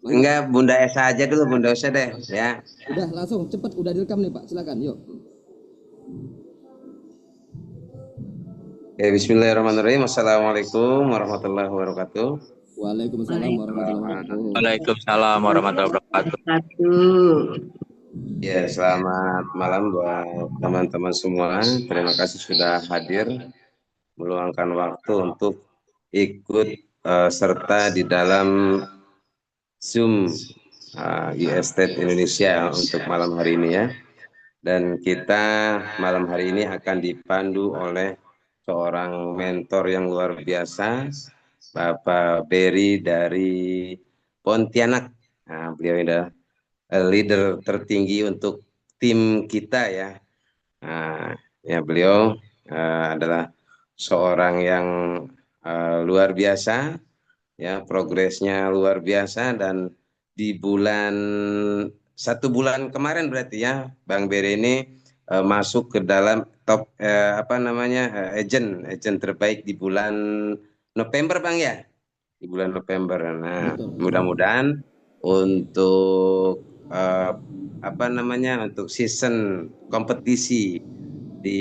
Enggak, Bunda Esa aja dulu, Bunda Esa deh, ya. Udah langsung cepet, udah direkam nih Pak, silakan yuk. Ya, Bismillahirrahmanirrahim. Assalamualaikum warahmatullahi wabarakatuh. Waalaikumsalam warahmatullahi wabarakatuh. Waalaikumsalam warahmatullahi wabarakatuh. Ya, selamat malam buat teman-teman semua. Terima kasih sudah hadir, meluangkan waktu untuk ikut serta di dalam Zoom e-Estate Indonesia untuk malam hari ini ya. Dan kita malam hari ini akan dipandu oleh seorang mentor yang luar biasa, Bapak Berry dari Pontianak. Nah, beliau adalah leader tertinggi untuk tim kita ya. Nah, ya beliau adalah seorang yang luar biasa, ya progresnya luar biasa dan di bulan 1 bulan kemarin berarti ya Bang Beri ini masuk ke dalam top apa namanya agent terbaik di bulan November Bang ya, di bulan November. Nah, Betul. mudah-mudahan untuk apa namanya untuk season kompetisi di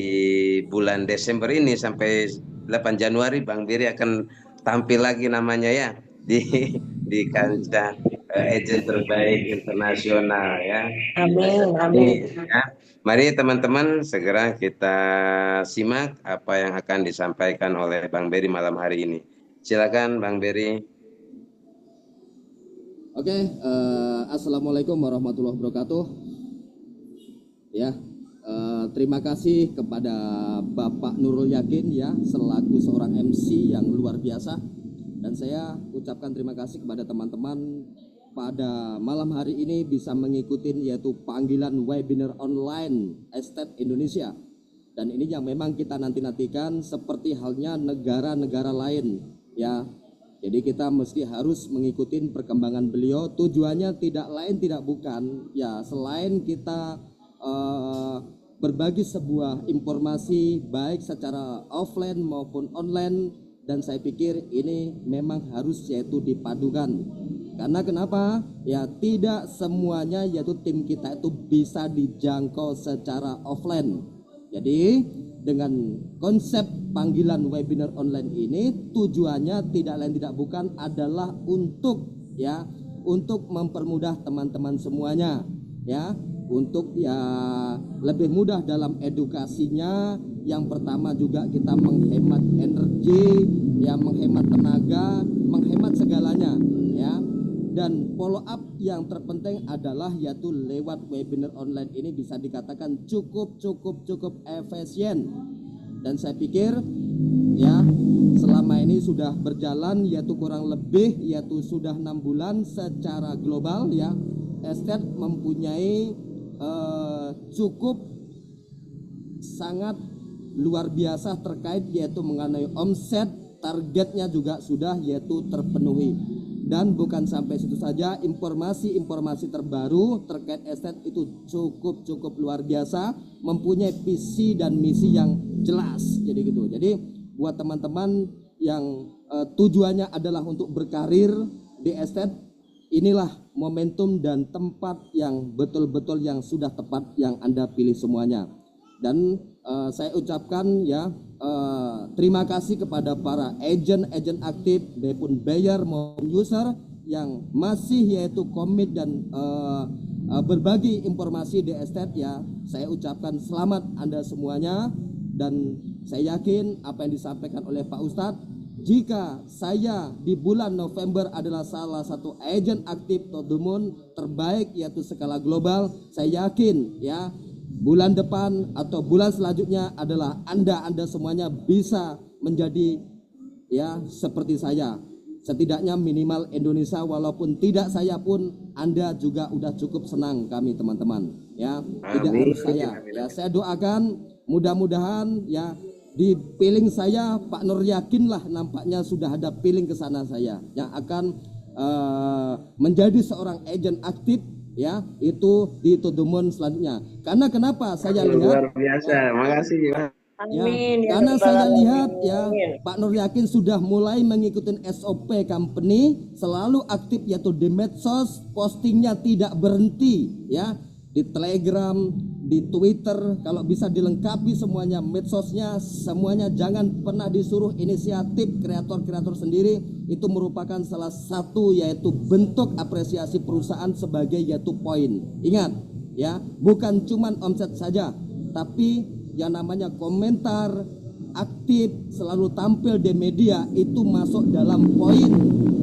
bulan Desember ini sampai 8 Januari Bang Biri akan tampil lagi namanya ya di kancah agent terbaik internasional ya. Amin, amin. Ya. Mari teman-teman segera kita simak apa yang akan disampaikan oleh Bang Beri malam hari ini. Silakan Bang Beri. Oke, assalamualaikum warahmatullahi wabarakatuh. Ya, terima kasih kepada Bapak Nurul Yakin ya selaku seorang MC yang luar biasa, dan saya ucapkan terima kasih kepada teman-teman pada malam hari ini bisa mengikuti yaitu panggilan webinar online Estate Indonesia, dan ini yang memang kita nanti-nantikan seperti halnya negara-negara lain ya. Jadi kita mesti harus mengikuti perkembangan beliau. Tujuannya tidak lain tidak bukan ya selain kita berbagi sebuah informasi baik secara offline maupun online, dan saya pikir ini memang harus yaitu dipadukan. Karena kenapa? Ya tidak semuanya yaitu tim kita itu bisa dijangkau secara offline. Jadi dengan konsep panggilan webinar online ini tujuannya tidak lain tidak bukan adalah untuk ya untuk mempermudah teman-teman semuanya ya, untuk ya lebih mudah dalam edukasinya. Yang pertama juga kita menghemat energi ya, menghemat tenaga, menghemat segalanya ya. Dan follow up yang terpenting adalah yaitu lewat webinar online ini bisa dikatakan cukup efisien. Dan saya pikir ya selama ini sudah berjalan yaitu kurang lebih yaitu sudah 6 bulan secara global ya. Estate mempunyai cukup sangat luar biasa terkait yaitu mengenai omset, targetnya juga sudah yaitu terpenuhi. Dan bukan sampai situ saja, informasi-informasi terbaru terkait estate itu cukup luar biasa, mempunyai visi dan misi yang jelas. Jadi gitu. Jadi buat teman-teman yang tujuannya adalah untuk berkarir di estate, inilah momentum dan tempat yang betul-betul yang sudah tepat yang Anda pilih semuanya. Dan saya ucapkan ya terima kasih kepada para agent aktif maupun buyer maupun user yang masih yaitu komit dan berbagi informasi di estate ya. Saya ucapkan selamat Anda semuanya, dan saya yakin apa yang disampaikan oleh Pak Ustadz, jika saya di bulan November adalah salah satu agent aktif Todumun terbaik yaitu skala global, saya yakin ya bulan depan atau bulan selanjutnya adalah Anda semuanya bisa menjadi ya seperti saya. Setidaknya minimal Indonesia, walaupun tidak saya pun Anda juga udah cukup senang kami teman-teman ya. Tidak harus saya. Ya saya doakan mudah-mudahan ya di feeling saya Pak Nur Yakin lah nampaknya sudah ada feeling ke sana saya yang akan menjadi seorang agent aktif ya itu di Todumun selanjutnya. Karena kenapa saya lihat luar biasa, makasih. Ya, Amin ya karena rabbal saya lihat ya alamin. Pak Nur Yakin sudah mulai mengikuti SOP company, selalu aktif yaitu di medsos, postingnya tidak berhenti ya, di Telegram, di Twitter, kalau bisa dilengkapi semuanya medsosnya, semuanya. Jangan pernah disuruh inisiatif kreator-kreator sendiri, itu merupakan salah satu yaitu bentuk apresiasi perusahaan sebagai yaitu poin. Ingat ya, bukan cuman omset saja, tapi yang namanya komentar aktif selalu tampil di media itu masuk dalam poin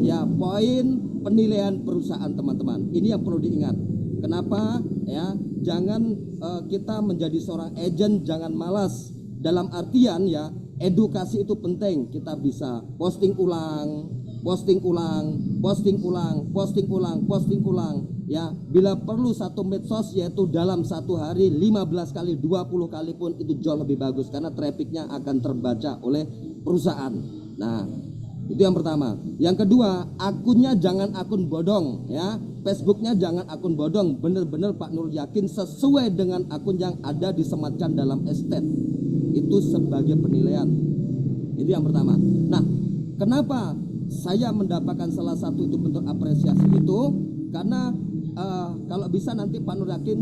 ya, poin penilaian perusahaan teman-teman. Ini yang perlu diingat. Kenapa ya, jangan kita menjadi seorang agent jangan malas, dalam artian ya edukasi itu penting. Kita bisa posting ulang, posting ulang, posting ulang, posting ulang, posting ulang ya. Bila perlu satu medsos yaitu dalam satu hari 15 kali, 20 kali pun itu jauh lebih bagus karena trafficnya akan terbaca oleh perusahaan. Nah, itu yang pertama. Yang kedua, akunnya jangan akun bodong ya. Facebooknya jangan akun bodong. Benar-benar Pak Nur Yakin sesuai dengan akun yang ada disematkan dalam estate. Itu sebagai penilaian. Itu yang pertama. Nah, kenapa saya mendapatkan salah satu itu bentuk apresiasi itu? Karena kalau bisa nanti Pak Nur Yakin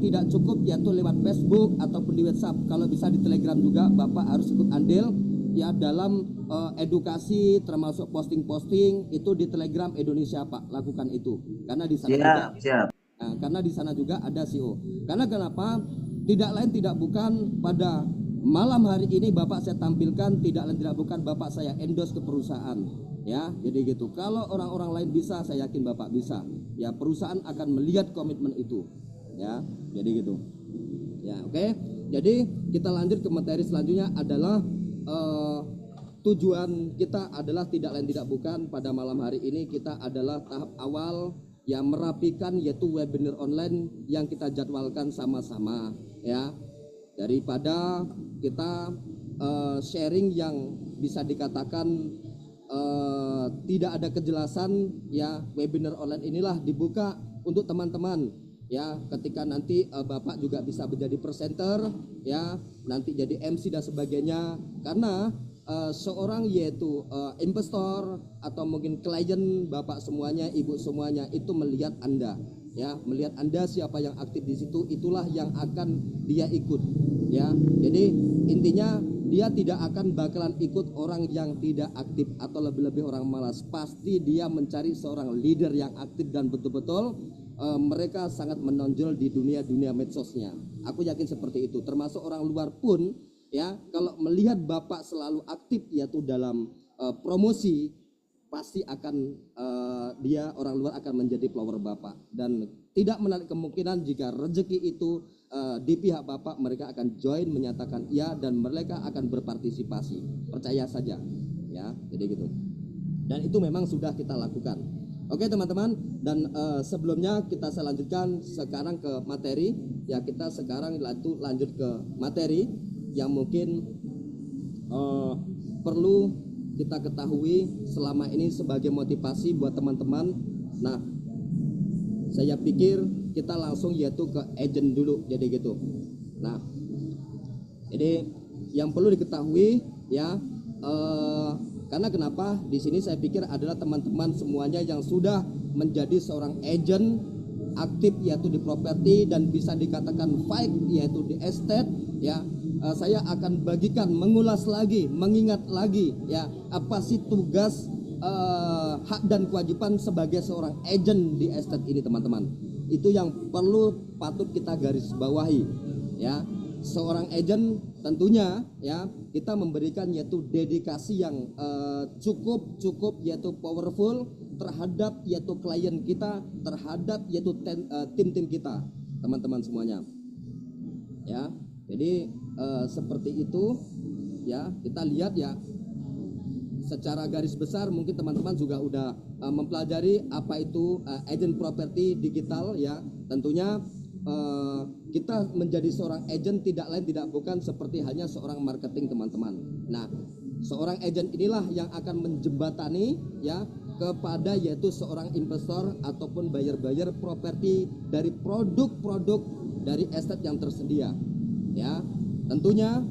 tidak cukup yaitu lewat Facebook ataupun di WhatsApp. Kalau bisa di Telegram juga Bapak harus ikut andil ya dalam edukasi, termasuk posting-posting itu di Telegram Indonesia Pak, lakukan itu karena di sana juga karena di sana juga ada CEO. Karena kenapa? Tidak lain tidak bukan pada malam hari ini Bapak saya tampilkan, tidak lain tidak bukan Bapak saya endorse ke perusahaan ya. Jadi gitu, kalau orang-orang lain bisa, saya yakin Bapak bisa ya. Perusahaan akan melihat komitmen itu ya. Jadi gitu ya. Oke, jadi kita lanjut ke materi selanjutnya adalah tujuan kita adalah tidak lain tidak bukan pada malam hari ini kita adalah tahap awal yang merapikan yaitu webinar online yang kita jadwalkan sama-sama ya, daripada kita sharing yang bisa dikatakan tidak ada kejelasan ya. Webinar online inilah dibuka untuk teman-teman ya, ketika nanti Bapak juga bisa menjadi presenter ya, nanti jadi MC dan sebagainya. Karena seorang yaitu investor atau mungkin klien Bapak semuanya, Ibu semuanya itu melihat Anda ya, melihat Anda siapa yang aktif di situ, itulah yang akan dia ikut ya. Jadi intinya dia tidak akan bakalan ikut orang yang tidak aktif atau lebih-lebih orang malas. Pasti dia mencari seorang leader yang aktif dan betul-betul mereka sangat menonjol di dunia medsosnya. Aku yakin seperti itu. Termasuk orang luar pun ya, kalau melihat Bapak selalu aktif yaitu dalam promosi, pasti akan dia orang luar akan menjadi follower Bapak. Dan tidak menarik kemungkinan jika rezeki itu di pihak Bapak, mereka akan join menyatakan iya dan mereka akan berpartisipasi. Percaya saja ya. Jadi gitu. Dan itu memang sudah kita lakukan. Oke teman-teman, dan sebelumnya kita selanjutkan sekarang ke materi ya. Kita sekarang lanjut ke materi yang mungkin perlu kita ketahui selama ini sebagai motivasi buat teman-teman. Nah, saya pikir kita langsung yaitu ke agent dulu, jadi gitu. Nah, jadi yang perlu diketahui ya, karena kenapa di sini saya pikir adalah teman-teman semuanya yang sudah menjadi seorang agent aktif yaitu di properti dan bisa dikatakan fight yaitu di estate ya. Saya akan bagikan, mengulas lagi, mengingat lagi ya, apa sih tugas hak dan kewajiban sebagai seorang agent di estate ini teman-teman. Itu yang perlu patut kita garis bawahi ya. Seorang agent tentunya ya kita memberikan yaitu dedikasi yang cukup yaitu powerful terhadap yaitu klien kita, terhadap yaitu tim-tim kita teman-teman semuanya ya. Jadi seperti itu ya. Kita lihat ya secara garis besar, mungkin teman-teman juga udah mempelajari apa itu agent properti digital ya. Tentunya kita menjadi seorang agent tidak lain tidak bukan seperti hanya seorang marketing teman-teman. Nah, seorang agent inilah yang akan menjembatani ya kepada yaitu seorang investor ataupun buyer properti dari produk-produk dari estate yang tersedia ya. Tentunya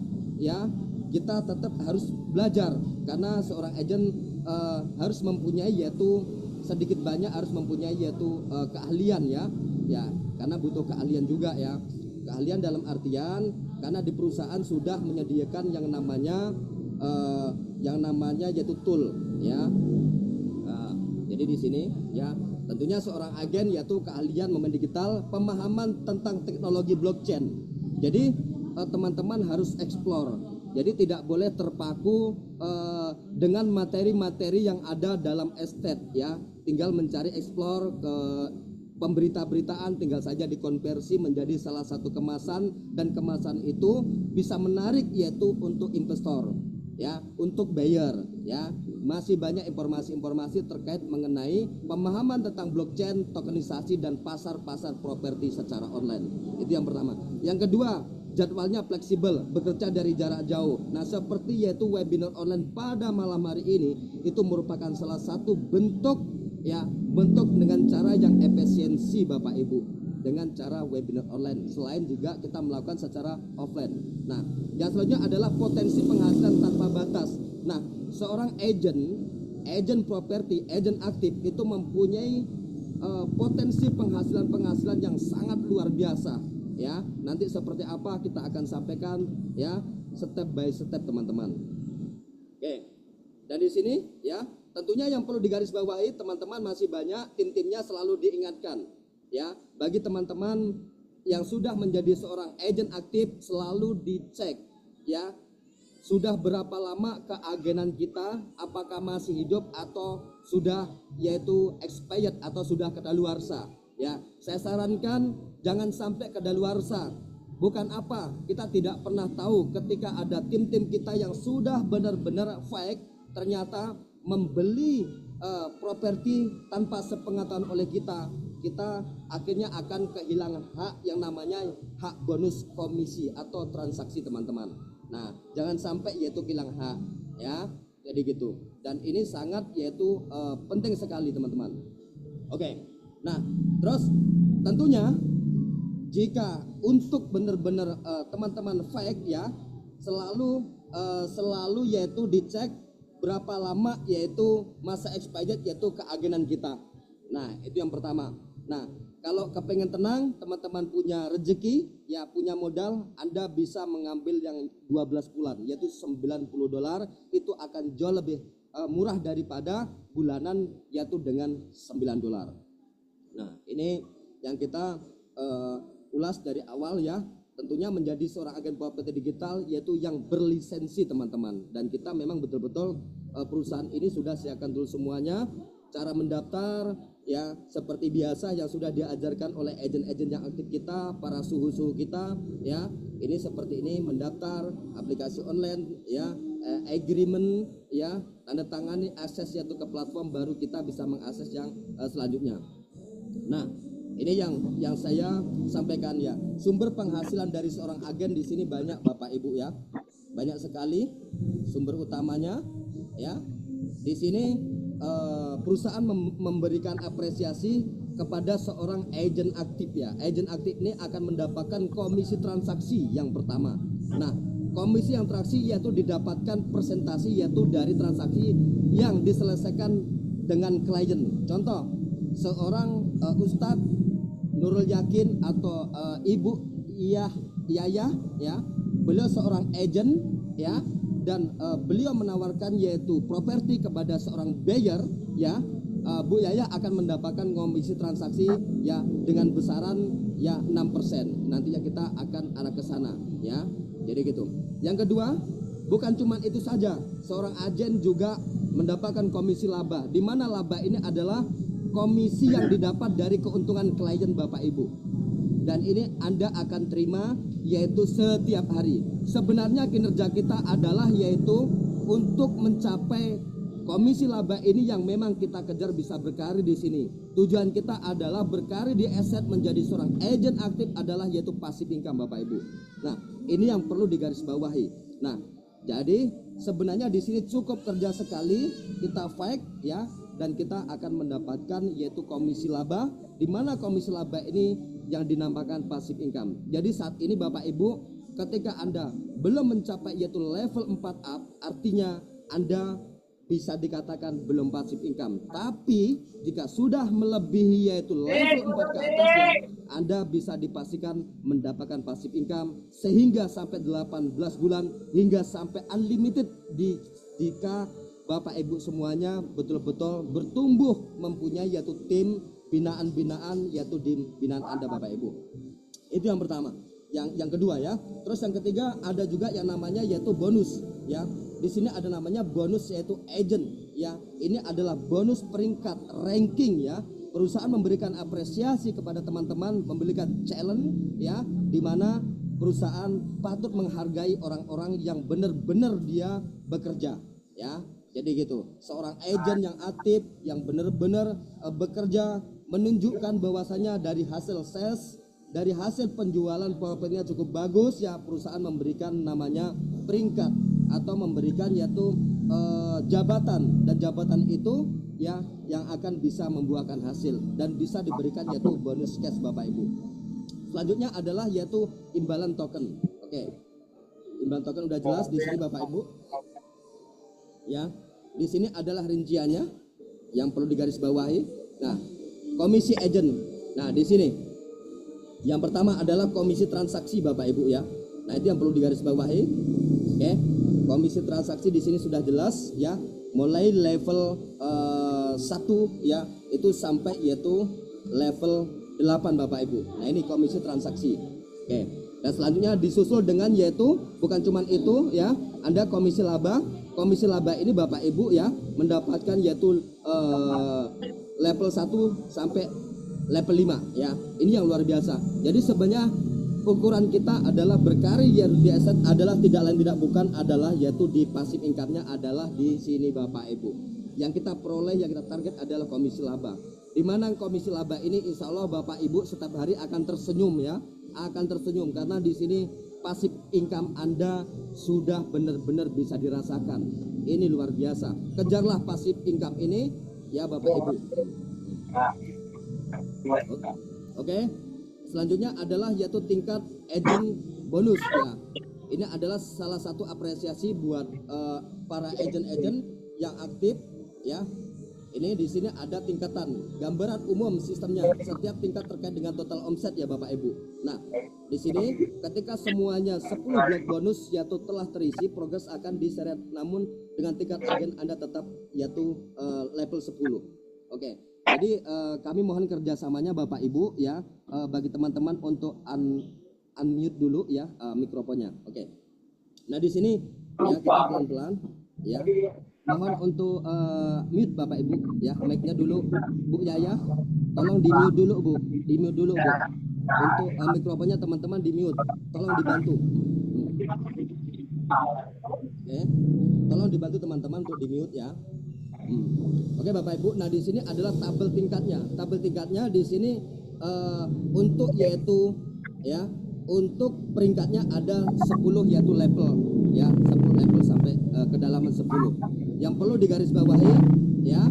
ya kita tetap harus belajar, karena seorang agent harus mempunyai yaitu sedikit banyak harus mempunyai yaitu keahlian ya karena butuh keahlian juga ya, keahlian dalam artian karena di perusahaan sudah menyediakan yang namanya yaitu tool ya. Jadi di sini ya tentunya seorang agen yaitu keahlian momen digital, pemahaman tentang teknologi blockchain. Jadi teman-teman harus explore. Jadi tidak boleh terpaku dengan materi-materi yang ada dalam estate ya. Tinggal mencari explore ke pemberita-beritaan, tinggal saja dikonversi menjadi salah satu kemasan, dan kemasan itu bisa menarik yaitu untuk investor ya, untuk buyer ya. Masih banyak informasi-informasi terkait mengenai pemahaman tentang blockchain, tokenisasi, dan pasar-pasar properti secara online. Itu yang pertama. Yang kedua, jadwalnya fleksibel, bekerja dari jarak jauh. Nah, seperti yaitu webinar online pada malam hari ini, itu merupakan salah satu bentuk dengan cara yang efisiensi Bapak Ibu, dengan cara webinar online, selain juga kita melakukan secara offline. Nah, yang selanjutnya adalah potensi penghasilan tanpa batas. Nah, seorang agent properti, agent aktif itu mempunyai potensi penghasilan yang sangat luar biasa ya. Nanti seperti apa kita akan sampaikan ya, step by step teman-teman. Oke. Dan di sini ya, tentunya yang perlu digarisbawahi teman-teman, masih banyak tim-timnya selalu diingatkan ya. Bagi teman-teman yang sudah menjadi seorang agent aktif, selalu dicek ya, sudah berapa lama keagenan kita, apakah masih hidup atau sudah yaitu expired atau sudah kadaluarsa ya. Saya sarankan jangan sampai kadaluarsa. Bukan apa, kita tidak pernah tahu ketika ada tim-tim kita yang sudah benar-benar fake, ternyata membeli properti tanpa sepengetahuan oleh kita akhirnya akan kehilangan hak yang namanya hak bonus komisi atau transaksi teman-teman. Nah, jangan sampai yaitu hilang hak ya. Jadi gitu. Dan ini sangat yaitu penting sekali teman-teman. Oke. Nah, terus tentunya jika untuk benar-benar teman-teman fake ya, selalu yaitu dicek berapa lama yaitu masa expired yaitu keagenan kita. Nah, itu yang pertama. Nah, kalau kepengen tenang, teman-teman punya rezeki, ya punya modal, Anda bisa mengambil yang 12 bulan, yaitu $90, itu akan jauh lebih murah daripada bulanan, yaitu dengan $9. Nah, ini yang kita ulas dari awal ya. Tentunya menjadi seorang agen properti digital yaitu yang berlisensi teman-teman. Dan kita memang betul-betul perusahaan ini sudah siapkan dulu semuanya. Cara mendaftar ya seperti biasa yang sudah diajarkan oleh agen-agen yang aktif kita, para suhu-suhu kita ya. Ini seperti ini, mendaftar aplikasi online ya, agreement ya, tanda tangani, akses yaitu ke platform, baru kita bisa mengakses yang selanjutnya. Nah, ini yang saya sampaikan ya. Sumber penghasilan dari seorang agen di sini banyak Bapak Ibu ya. Banyak sekali sumber utamanya ya. Di sini perusahaan memberikan apresiasi kepada seorang agent aktif ya. Agent aktif ini akan mendapatkan komisi transaksi yang pertama. Nah, komisi yang transaksi yaitu didapatkan persentase yaitu dari transaksi yang diselesaikan dengan klien. Contoh, seorang Ustadz Nurul Yakin atau Ibu Yayah ya, beliau seorang agent ya, dan beliau menawarkan yaitu properti kepada seorang buyer ya. Bu Yaya akan mendapatkan komisi transaksi ya dengan besaran ya 6%. Nantinya kita akan arah ke sana ya. Jadi gitu. Yang kedua, bukan cuma itu saja, seorang agen juga mendapatkan komisi laba, di mana laba ini adalah komisi yang didapat dari keuntungan klien Bapak Ibu. Dan ini Anda akan terima yaitu setiap hari. Sebenarnya kinerja kita adalah yaitu untuk mencapai komisi laba ini yang memang kita kejar bisa berkarir di sini. Tujuan kita adalah berkarir di aset, menjadi seorang agent aktif adalah yaitu passive income Bapak Ibu. Nah, ini yang perlu digarisbawahi. Nah, jadi sebenarnya di sini cukup kerja sekali, kita fake ya, dan kita akan mendapatkan yaitu komisi laba, di mana komisi laba ini yang dinamakan passive income. Jadi saat ini Bapak Ibu ketika Anda belum mencapai yaitu level 4 up, artinya Anda bisa dikatakan belum passive income. Tapi jika sudah melebihi yaitu level 4 ke atasnya, Anda bisa dipastikan mendapatkan passive income sehingga sampai 18 bulan hingga sampai unlimited jika Bapak Ibu semuanya betul-betul bertumbuh mempunyai yaitu tim binaan-binaan yaitu di binaan Anda Bapak Ibu. Itu yang pertama. Yang kedua ya. Terus yang ketiga ada juga yang namanya yaitu bonus ya. Di sini ada namanya bonus yaitu agent ya. Ini adalah bonus peringkat ranking ya. Perusahaan memberikan apresiasi kepada teman-teman, memberikan challenge ya, di mana perusahaan patut menghargai orang-orang yang benar-benar dia bekerja ya. Jadi gitu. Seorang agent yang aktif, yang benar-benar bekerja, menunjukkan bahwasanya dari hasil sales, dari hasil penjualan profitnya cukup bagus ya, perusahaan memberikan namanya peringkat atau memberikan yaitu jabatan, dan jabatan itu ya yang akan bisa membuahkan hasil dan bisa diberikan yaitu bonus cash Bapak Ibu. Selanjutnya adalah yaitu imbalan token. Oke. Imbalan token udah jelas di sini Bapak Ibu. Ya. Di sini adalah rinciannya yang perlu digarisbawahi. Nah, komisi agent. Nah, di sini yang pertama adalah komisi transaksi Bapak Ibu ya. Nah, itu yang perlu digarisbawahi. Oke. Komisi transaksi di sini sudah jelas ya. Mulai level 1 ya, itu sampai yaitu level 8 Bapak Ibu. Nah, ini komisi transaksi. Oke. Dan selanjutnya disusul dengan yaitu bukan cuman itu ya, Anda komisi laba. Komisi laba ini Bapak Ibu ya mendapatkan yaitu level 1 sampai level 5 ya. Ini yang luar biasa. Jadi sebenarnya ukuran kita adalah berkarir di aset adalah tidak lain tidak bukan adalah yaitu di passive income-nya adalah di sini Bapak Ibu. Yang kita peroleh, yang kita target adalah komisi laba. Di mana komisi laba ini insya Allah Bapak Ibu setiap hari akan tersenyum ya, akan tersenyum karena di sini passive income Anda sudah benar-benar bisa dirasakan. Ini luar biasa. Kejarlah passive income ini ya Bapak Ibu. Oke. Selanjutnya adalah yaitu tingkat agent bonus ya. Ini adalah salah satu apresiasi buat para agent-agent yang aktif ya. Ini di sini ada tingkatan, gambaran umum sistemnya, setiap tingkat terkait dengan total omset ya Bapak Ibu. Nah, di sini ketika semuanya 10 blok bonus yaitu telah terisi, progres akan diseret, namun dengan tingkat agen Anda tetap yaitu level 10. Oke. Jadi kami mohon kerjasamanya Bapak Ibu ya, bagi teman-teman untuk unmute dulu ya mikrofonnya. Oke. Nah, di sini ya kita pelan-pelan ya. Mohon untuk mute Bapak Ibu ya, mic-nya dulu Bu Yaya. Tolong di-mute dulu Bu, di-mute dulu Bu. Untuk mikrofonnya teman-teman di-mute. Tolong dibantu. Oke. Tolong dibantu teman-teman untuk di-mute ya. Oke Bapak Ibu, nah di sini adalah tabel tingkatnya. Tabel tingkatnya di sini untuk yaitu ya, untuk peringkatnya ada 10 yaitu level ya, 10 level sampai kedalaman 10. Yang perlu digarisbawahi ya,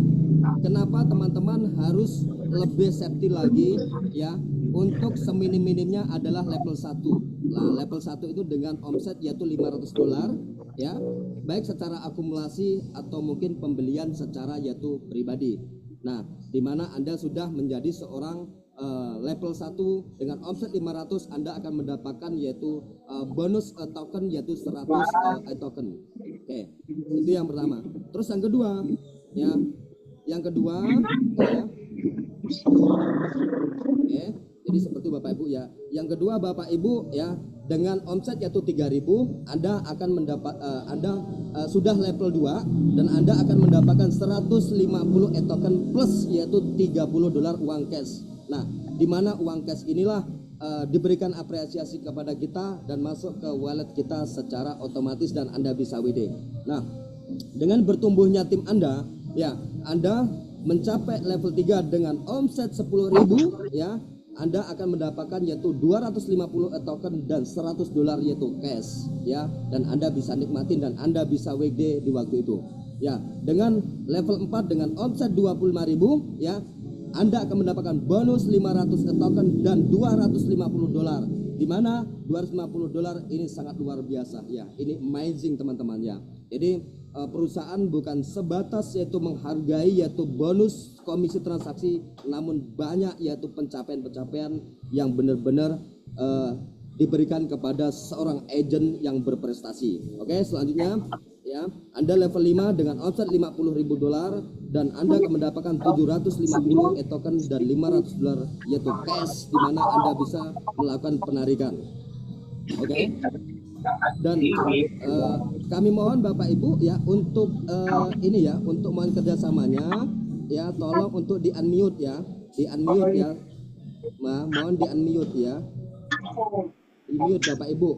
kenapa teman-teman harus lebih safety lagi ya, untuk seminim-minimnya adalah level 1. Nah, level 1 itu dengan omset yaitu $500 ya, baik secara akumulasi atau mungkin pembelian secara yaitu pribadi. Nah, di mana Anda sudah menjadi seorang level 1 dengan omset 500, Anda akan mendapatkan yaitu bonus token yaitu 100 token. Oke, itu yang pertama. Terus yang kedua ya, yang kedua ya. Oke, jadi seperti Bapak Ibu ya. Yang kedua Bapak Ibu ya, dengan omset yaitu 3.000, Anda akan mendapat sudah level 2 dan Anda akan mendapatkan 150 token plus yaitu $30 uang cash. Nah, di mana uang cash inilah diberikan apresiasi kepada kita dan masuk ke wallet kita secara otomatis dan Anda bisa WD. Nah, dengan bertumbuhnya tim Anda ya, Anda mencapai level 3 dengan omset 10.000 ya, Anda akan mendapatkan yaitu 250 token dan $100 yaitu cash ya, dan Anda bisa nikmatin dan Anda bisa WD di waktu itu. Ya, dengan level 4 dengan omset 25.000 ya, Anda akan mendapatkan bonus 500 token dan $250. di mana $250 ini sangat luar biasa ya. Ini amazing teman-teman ya. Jadi perusahaan bukan sebatas yaitu menghargai yaitu bonus komisi transaksi, namun banyak yaitu pencapaian-pencapaian yang benar-benar diberikan kepada seorang agent yang berprestasi. Oke, selanjutnya ya, Anda level 5 dengan omset $50.000 dan Anda akan mendapatkan 750 e-token dan $500 yaitu cash, di mana Anda bisa melakukan penarikan. Oke. Dan kami mohon Bapak Ibu ya untuk ini ya, untuk mohon kerjasamanya ya, tolong untuk di unmute ya, mohon di unmute ya, di mute Bapak Ibu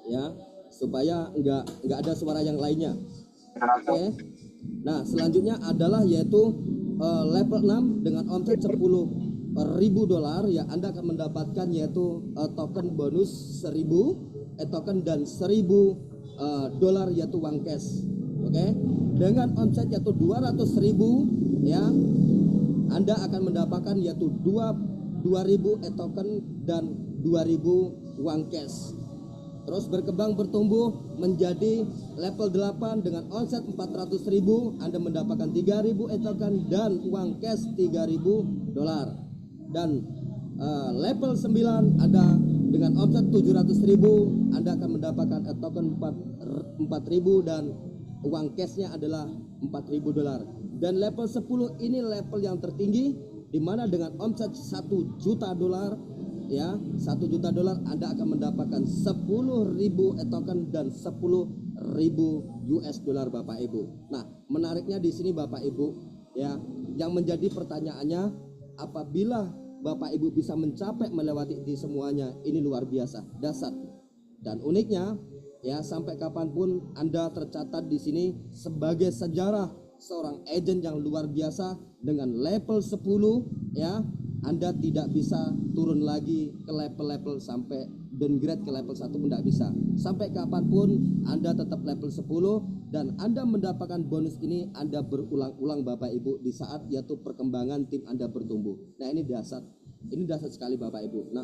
ya, supaya nggak ada suara yang lainnya. Oke. Nah selanjutnya adalah yaitu level 6 dengan omset $10.000 ya, Anda akan mendapatkan yaitu token bonus 1000 token dan $1.000 yaitu uang cash. Oke. Dengan omset yaitu 200.000 ya, Anda akan mendapatkan yaitu 2.000 token dan 2.000 uang cash. Terus berkembang bertumbuh menjadi level 8 dengan omset 400.000, Anda mendapatkan 3.000 token dan uang cash $3.000. Dan level 9 ada dengan omset 700.000, Anda akan mendapatkan token 4.000 dan uang cashnya adalah $4.000. Dan level 10 ini level yang tertinggi, di mana dengan omset $1 juta ya, $1 juta Anda akan mendapatkan 10.000 token dan $10.000 Bapak Ibu. Nah, menariknya di sini Bapak Ibu ya, yang menjadi pertanyaannya, apabila Bapak Ibu bisa mencapai melewati di semuanya, ini luar biasa, dahsyat. Dan uniknya ya, sampai kapanpun Anda tercatat di sini sebagai sejarah seorang agent yang luar biasa dengan level 10 ya. Anda tidak bisa turun lagi ke level-level sampai downgrade ke level 1 pun tidak bisa. Sampai kapanpun Anda tetap level 10 dan Anda mendapatkan bonus ini Anda berulang-ulang Bapak Ibu di saat yaitu perkembangan tim Anda bertumbuh. Nah ini dahsyat, ini dahsyat sekali Bapak Ibu. Nah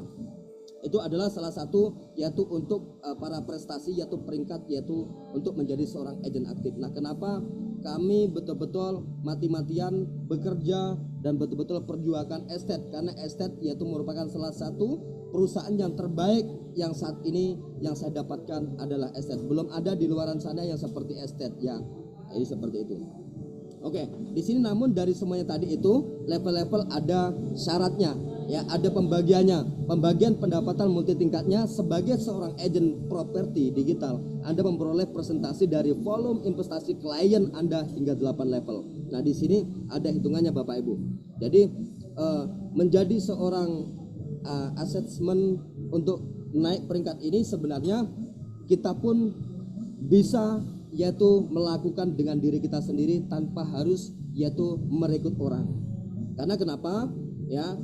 itu adalah salah satu yaitu untuk para prestasi yaitu peringkat yaitu untuk menjadi seorang agent aktif. Nah kenapa kami betul-betul mati-matian bekerja dan betul-betul perjuangkan Estate, karena Estate yaitu merupakan salah satu perusahaan yang terbaik yang saat ini yang saya dapatkan adalah Estate. Belum ada di luaran sana yang seperti Estate ya. Ini seperti itu. Oke, di sini namun dari semuanya tadi itu level-level ada syaratnya ya, ada pembagiannya. Pembagian pendapatan multi tingkatnya sebagai seorang agent properti digital, Anda memperoleh presentasi dari volume investasi klien Anda hingga 8 level. Nah, di sini ada hitungannya Bapak Ibu. Jadi menjadi seorang assessment untuk naik peringkat ini sebenarnya kita pun bisa yaitu melakukan dengan diri kita sendiri tanpa harus yaitu merekrut orang. Karena kenapa? Ya,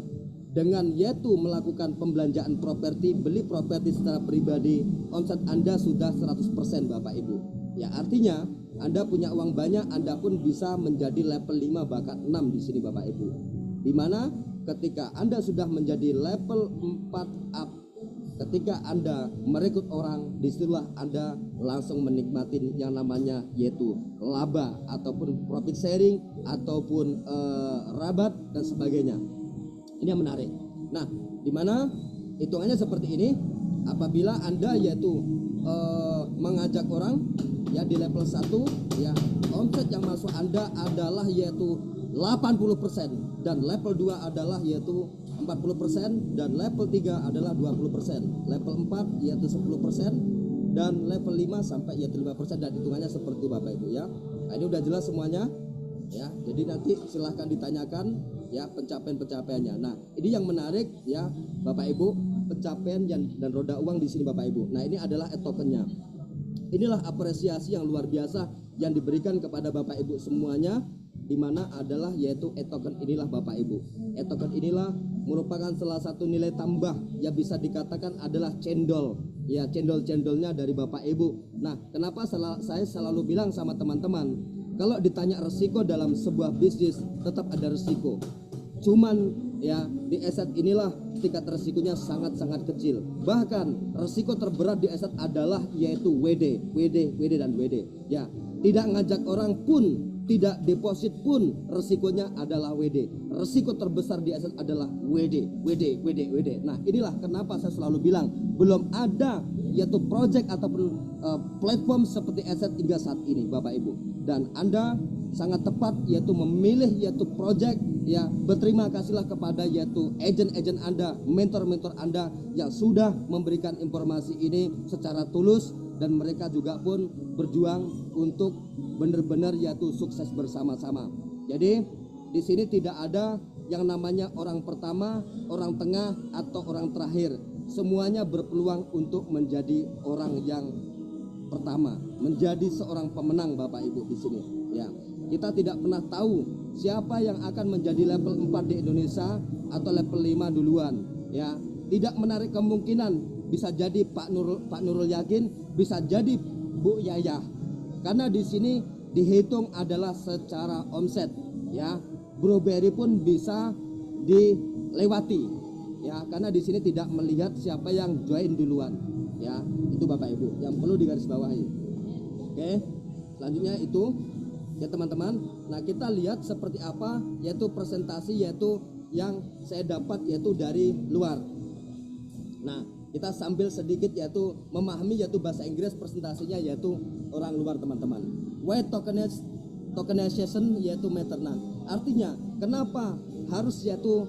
dengan yaitu melakukan pembelanjaan properti, beli properti secara pribadi, omset Anda sudah 100% Bapak Ibu. Ya, artinya Anda punya uang banyak, Anda pun bisa menjadi level 5 bahkan 6 di sini Bapak Ibu. Di mana ketika Anda sudah menjadi level 4 up, ketika Anda merekrut orang, disitulah Anda langsung menikmati yang namanya yaitu laba ataupun profit sharing ataupun rabat dan sebagainya. Ini yang menarik. Nah, di mana hitungannya seperti ini, apabila Anda yaitu mengajak orang ya di level 1 ya, omset yang masuk Anda adalah yaitu 80% dan level 2 adalah yaitu 40% dan level 3 adalah 20%, level 4 yaitu 10% dan level 5 sampai yaitu 5%, dan hitungannya seperti Bapak Ibu ya. Nah, ini udah jelas semuanya ya. Jadi nanti silahkan ditanyakan ya pencapaian-pencapaiannya. Nah, ini yang menarik ya Bapak Ibu, pencapaian dan roda uang di sini Bapak Ibu. Nah, ini adalah e-tokennya. Inilah apresiasi yang luar biasa yang diberikan kepada Bapak Ibu semuanya, di mana adalah yaitu e-token inilah Bapak Ibu. E-token inilah merupakan salah satu nilai tambah yang bisa dikatakan adalah cendol. Ya, cendol-cendolnya dari Bapak Ibu. Nah, kenapa saya selalu bilang sama teman-teman, kalau ditanya resiko dalam sebuah bisnis, tetap ada resiko. Cuman ya di aset inilah tingkat resikonya sangat-sangat kecil. Bahkan resiko terberat di aset adalah yaitu WD dan WD. Ya, tidak ngajak orang pun, tidak deposit pun resikonya adalah WD. Resiko terbesar di aset adalah WD. Nah, inilah kenapa saya selalu bilang belum ada yaitu project ataupun platform seperti aset hingga saat ini, Bapak Ibu. Dan Anda sangat tepat yaitu memilih yaitu project, ya berterima kasihlah kepada yaitu agen-agen Anda, mentor-mentor Anda yang sudah memberikan informasi ini secara tulus, dan mereka juga pun berjuang untuk benar-benar yaitu sukses bersama-sama. Jadi di sini tidak ada yang namanya orang pertama, orang tengah atau orang terakhir. Semuanya berpeluang untuk menjadi orang yang pertama, menjadi seorang pemenang, Bapak Ibu di sini. Ya, kita tidak pernah tahu siapa yang akan menjadi level 4 di Indonesia atau level 5 duluan. Ya, tidak menarik kemungkinan bisa jadi Pak Nurul Yakin, bisa jadi Bu Yayah. Karena di sini dihitung adalah secara omset. Ya, Bro Berry pun bisa dilewati. Ya, karena di sini tidak melihat siapa yang join duluan. Ya, itu Bapak Ibu yang perlu digarisbawahi. Oke, selanjutnya itu ya teman-teman. Nah, kita lihat seperti apa yaitu presentasi yaitu yang saya dapat yaitu dari luar. Nah, kita sambil sedikit yaitu memahami yaitu bahasa Inggris presentasinya yaitu orang luar, teman-teman. Why tokenization yaitu matter. Nah, artinya kenapa harus yaitu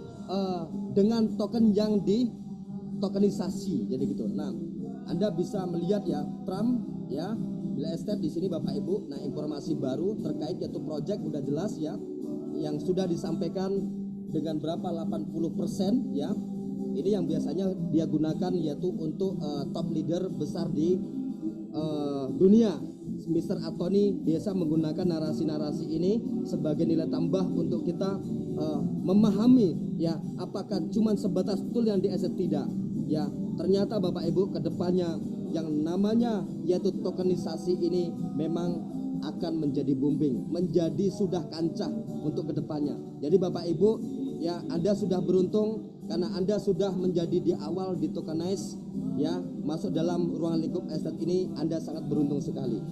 dengan token yang di tokenisasi, jadi gitu. Nah, Anda bisa melihat ya Trump ya real estate di sini Bapak Ibu. Nah, informasi baru terkait yaitu project udah jelas ya, yang sudah disampaikan dengan berapa 80% ya. Ini yang biasanya dia gunakan yaitu untuk top leader besar di dunia. Mr. Anthony biasa menggunakan narasi-narasi ini sebagai nilai tambah untuk kita memahami ya apakah cuma sebatas tool yang di aset, tidak ya. Ternyata Bapak Ibu kedepannya yang namanya yaitu tokenisasi ini memang akan menjadi booming, menjadi sudah kancah untuk kedepannya. Jadi Bapak Ibu ya, Anda sudah beruntung karena Anda sudah menjadi di awal di tokenize ya, masuk dalam ruang lingkup aset ini. Anda sangat beruntung sekali.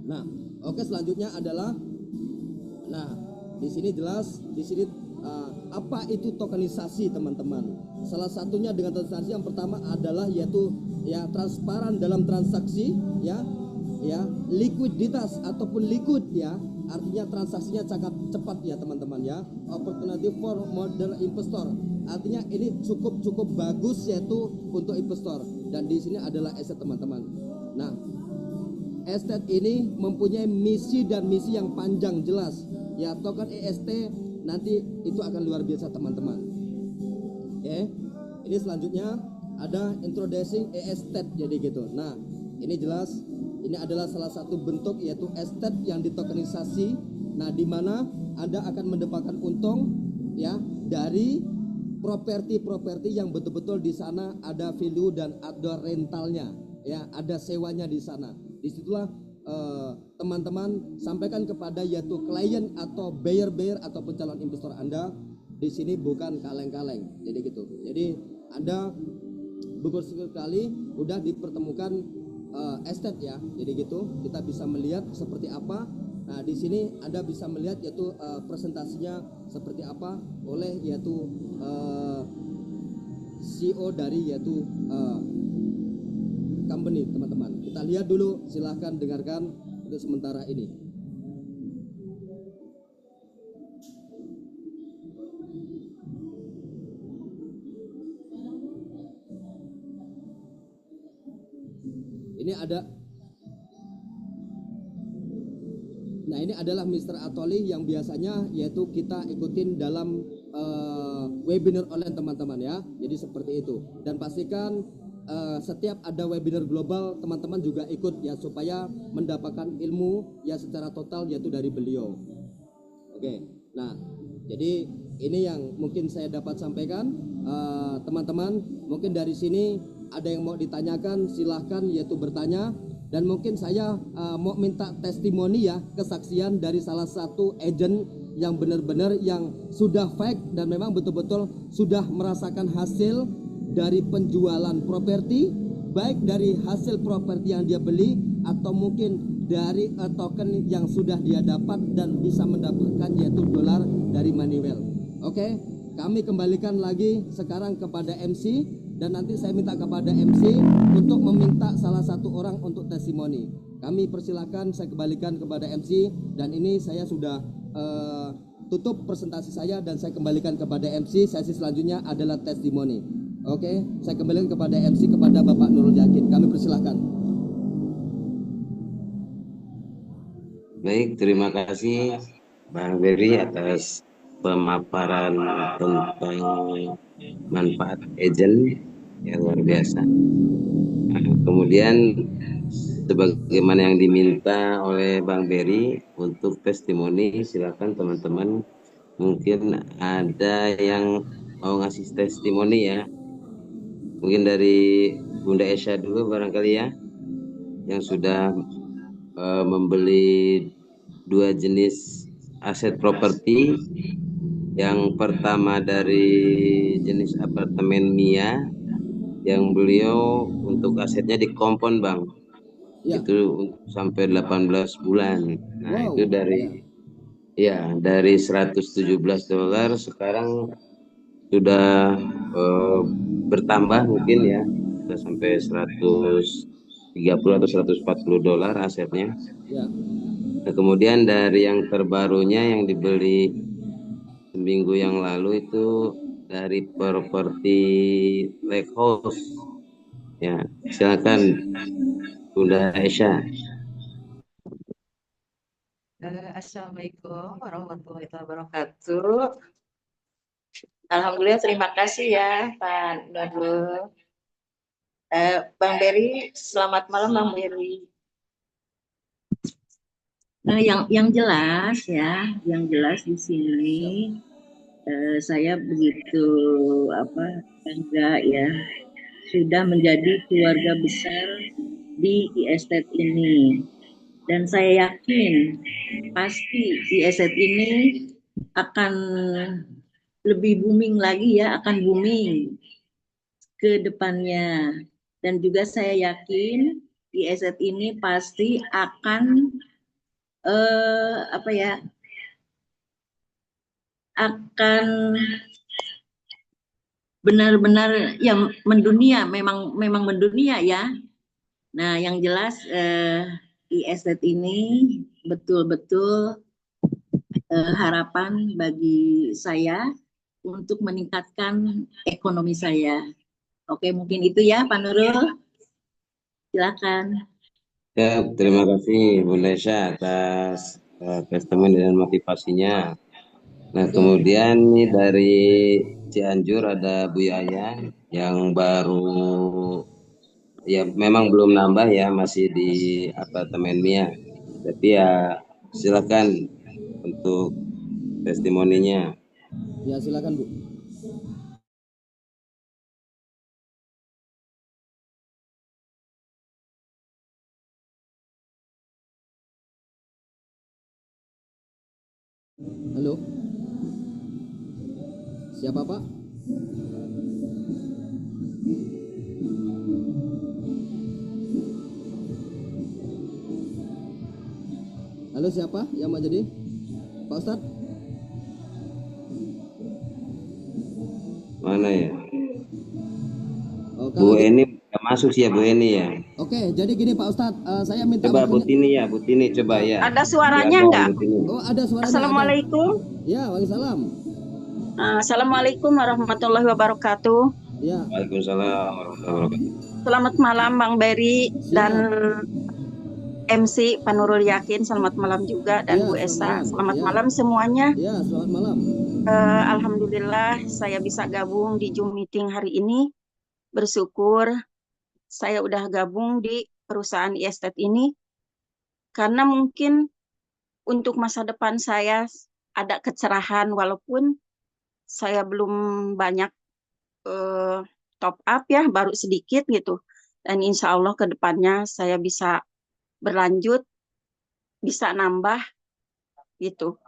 Nah, oke, selanjutnya adalah nah di sini jelas di sini apa itu tokenisasi, teman-teman. Salah satunya dengan tokenisasi yang pertama adalah yaitu ya transparan dalam transaksi ya, likuiditas ataupun liquid ya, artinya transaksinya sangat cepat ya teman-teman ya. Opportunity for modern investor, artinya ini cukup bagus yaitu untuk investor, dan di sini adalah aset, teman-teman. Nah, aset ini mempunyai misi dan misi yang panjang jelas ya. Token EST nanti itu akan luar biasa, teman-teman. Oke, ini selanjutnya ada introducing estate, jadi gitu. Nah, ini jelas ini adalah salah satu bentuk yaitu estate yang ditokenisasi. Nah, di mana Anda akan mendapatkan untung ya dari properti yang betul-betul di sana ada value dan ada rentalnya ya, ada sewanya di sana. Disitulah teman-teman sampaikan kepada yaitu klien atau buyer ataupun calon investor Anda, di sini bukan kaleng-kaleng, jadi gitu. Jadi Anda beberapa kali udah dipertemukan estate ya, jadi gitu. Kita bisa melihat seperti apa. Nah, di sini Anda bisa melihat yaitu presentasinya seperti apa oleh yaitu CEO dari yaitu company, teman-teman. Kita lihat dulu, silahkan dengarkan untuk sementara ini. Ini ada. Nah, ini adalah Mr. Atoli yang biasanya yaitu kita ikutin dalam webinar online, teman-teman ya. Jadi seperti itu. Dan pastikan setiap ada webinar global teman-teman juga ikut ya, supaya mendapatkan ilmu ya secara total yaitu dari beliau. Oke, nah jadi ini yang mungkin saya dapat sampaikan teman-teman. Mungkin dari sini ada yang mau ditanyakan, silahkan yaitu bertanya. Dan mungkin saya mau minta testimoni ya, kesaksian dari salah satu agent yang benar-benar yang sudah fake dan memang betul-betul sudah merasakan hasil dari penjualan properti, baik dari hasil properti yang dia beli atau mungkin dari token yang sudah dia dapat dan bisa mendapatkan yaitu dolar dari Moneywell. Oke, kami kembalikan lagi sekarang kepada MC dan nanti saya minta kepada MC untuk meminta salah satu orang untuk testimoni. Kami persilakan, saya kembalikan kepada MC dan ini saya sudah tutup presentasi saya dan saya kembalikan kepada MC. Sesi selanjutnya adalah testimoni. Oke, saya kembalikan kepada MC kepada Bapak Nurul Yakin. Kami persilakan. Baik, terima kasih Bang Berry atas pemaparan tentang manfaat agent yang luar biasa. Nah, kemudian sebagaimana yang diminta oleh Bang Berry untuk testimoni, silakan teman-teman, mungkin ada yang mau ngasih testimoni ya. Mungkin dari Bunda Esya dulu barangkali ya, yang sudah membeli 2 jenis aset properti. Yang pertama dari jenis apartemen Mia, yang beliau untuk asetnya di kompon Bang. Ya. Itu sampai 18 bulan. Nah, wow. Itu dari $117 sekarang sudah bertambah mungkin ya, sudah sampai $130 atau $140 asetnya. Ya. Nah, kemudian dari yang terbarunya yang dibeli seminggu yang lalu itu dari properti Lake House. Ya, silakan Bunda Aisyah. Assalamualaikum warahmatullahi wabarakatuh. Alhamdulillah, terima kasih ya Pak Nurul. Bang Berry, selamat malam Bang Berry. Yang jelas ya, yang jelas di sini saya begitu bangga ya, sudah menjadi keluarga besar di estate ini. Dan saya yakin pasti di estate ini akan lebih booming lagi ya, akan booming ke depannya. Dan juga saya yakin di estate ini pasti akan akan benar-benar yang mendunia, memang mendunia ya. Nah, yang jelas di estate ini betul-betul harapan bagi saya untuk meningkatkan ekonomi saya. Oke, mungkin itu ya Pak Nurul. Silakan. Ya, terima kasih Bu Nesha atas testimoni dan motivasinya. Nah, kemudian nih dari Cianjur ada Bu Yaya yang baru, ya memang belum nambah ya, masih di apartemen Mia. Tapi ya silakan untuk testimoninya. Ya, silakan Bu. Halo. Siapa Pak? Halo, siapa yang mau jadi? Pak Ustadz? Mana ya? Oh, Bu Eni nggak masuk sih ya Bu Eni ya. Oke, jadi gini Pak Ustadz, saya minta coba Bu Tini ya, Bu Tini coba ya. Ada suaranya enggak? Oh, ada suaranya. Assalamualaikum. Ya, waalaikumsalam. Assalamualaikum warahmatullahi wabarakatuh. Ya. Waalaikumsalam warahmatullahi wabarakatuh. Selamat malam Bang Berry dan MC Pak Nurul Yakin, selamat malam juga, dan Bu Esa. Selamat malam semuanya. Ya, selamat malam. Alhamdulillah saya bisa gabung di Zoom meeting hari ini. Bersyukur saya udah gabung di perusahaan estate ini karena mungkin untuk masa depan saya ada kecerahan walaupun saya belum banyak top up ya, baru sedikit gitu. Dan insya Allah ke depannya saya bisa berlanjut, bisa nambah gitu.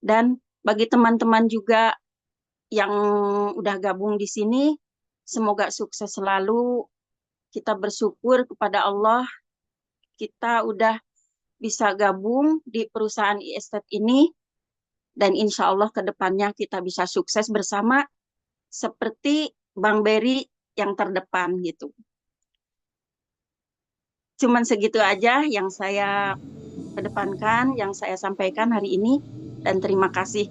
Dan bagi teman-teman juga yang udah gabung di sini, semoga sukses selalu. Kita bersyukur kepada Allah, kita udah bisa gabung di perusahaan e-estate ini, dan insya Allah ke depannya kita bisa sukses bersama seperti Bang Berry yang terdepan gitu. Cuman segitu aja yang saya kedepankan, yang saya sampaikan hari ini, dan terima kasih